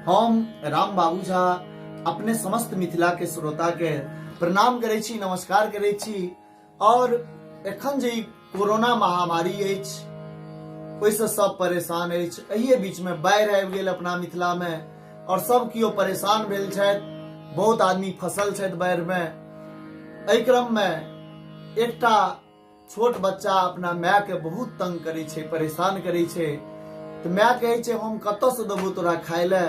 हम राम बाबू झा अपने समस्त मिथिला के श्रोता के प्रणाम करे छी, नमस्कार करे छी। और एखन जे कोरोना महामारी अछि ओइसे सब परेशान अछि। एही बीच में बाढ़ि आबि गेल अपना मिथिला में और सब कियो परेशान भेल छथि, बहुत आदमी फंसल छथि बाढ़ि में। एहि क्रम में एकटा छोट बच्चा अपना माय के बहुत तंग करे छे, परेशान करे छे। तो माय कहे छे हम कतऽ से देबो तोरा खाय ले,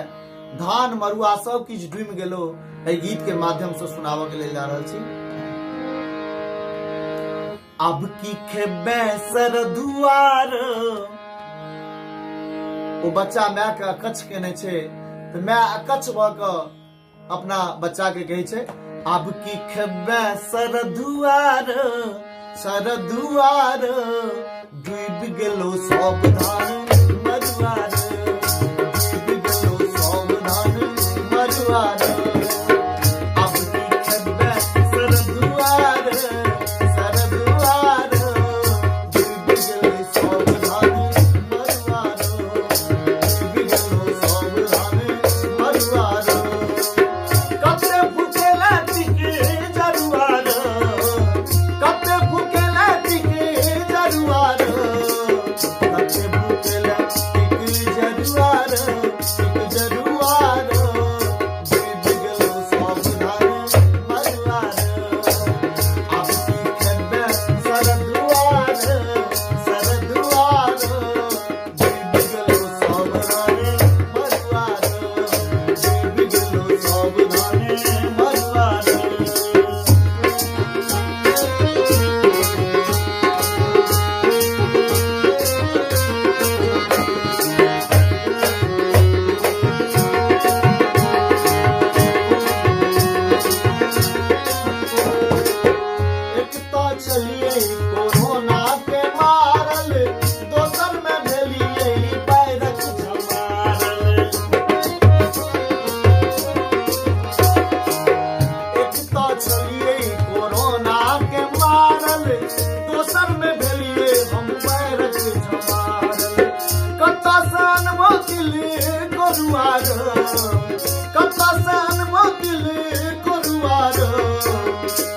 धान मरुआ सब किछ डूबि गेलो। एहि गीत के माध्यम से सुनावे के लेल जा रहल छी। अब की खेबे सर दुआर, ओ बच्चा माय के अकच्छ केने छे। तो माय अकच्छ भ के अपना बच्चा के कहे छे अब की खेबे सर दुआर, सर दुआर डूबि गेलो सब धान मरुआर, डूबि गेलो सब धान मरुआर। अब की खेबे सर दुआर, सर दुआर डूबि गेलो सब धान मरुआर, डूबि गेलो सब धान मरुआर। कते भूखेला टिके जरुआर, कते भूखेला टिके जरुआर, कते भूखेला टिके जरुआर, टिके जरुआर डूबि गेलो सब धान मरुआर। अब की खेबे सर दुआर, सर दुआर डूबि गेलो सब धान मरुआर, डूबि गेलो सब धान मरुआर। एक तो चलिए कोरोना के मारल, दोसर में भेलिए बाढ़िक झमारल। एक तो चलिए कोरोना के मारल, दोसर में भेलिए हम बाढ़िक झमारल। कतऽ से अनबो दिल्ली कोरुआर, कतऽ से अनबो दिल्ली कोरुआर,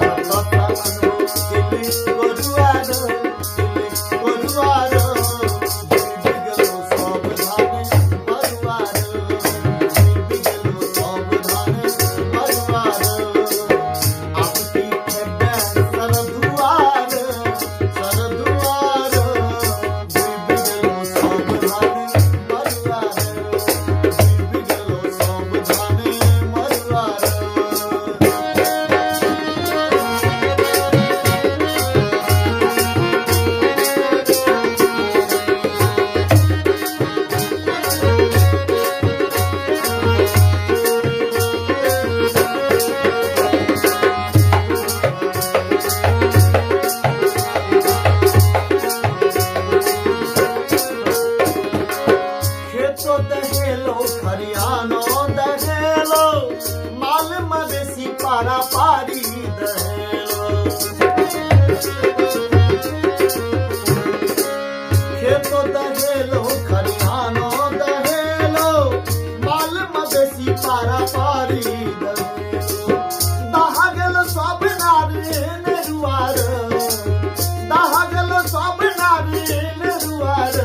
कतऽ से अनबो दिल्ली कोरुआर, दिल्ली कोरुआर डूबि गेलो सब धान मरुआर, डूबि गेलो सब धान मरुआर। अब की खेबे सर दुआर, सर दुआर डूबि गेलो सब धान मरुआर, डूबि गेलो सब धान मरुआर। खेतो दहेलो खरियानो दहेलो, माल मवेशी पारा पारी दहेलो। खेतो दहेलो खरियानो दहेलो, माल मवेशी पारा पारी दहेलो। दहा गेलो सब नारी नेरुआर, दहा गेलो सब नारी नेरुआर,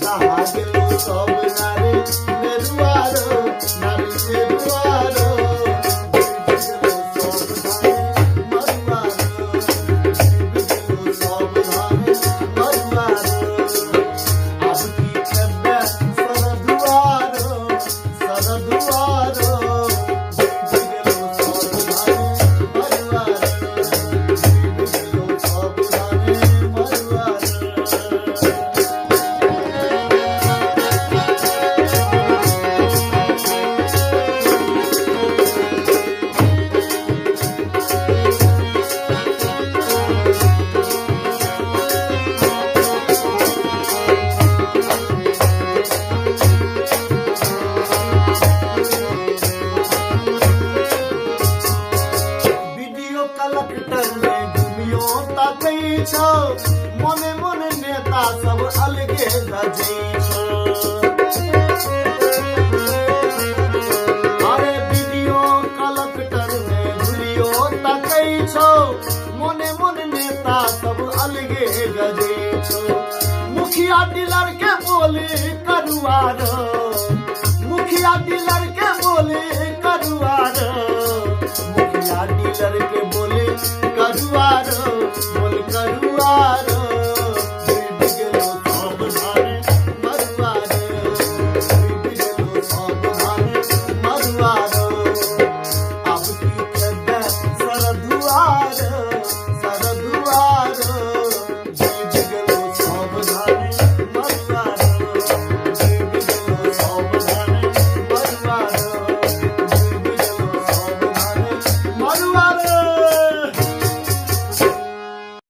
दहा गेलो सब नारी नेरुआर, नारी नेरुआर डूबि गेलो सब धान मरुआर, डूबि गेलो सब धान मरुआर। अब की खेबे सर दुआर, सर दुआर डूबि गेलो सब धान मरुआर, डूबि गेलो सब धान मरुआर। वीडियो कलेक्टर में घूमियो ताकै छौ, मने मने नेता सब अलगे धजै छौ। गजे तो मुखिया डीलर के बोले करुआ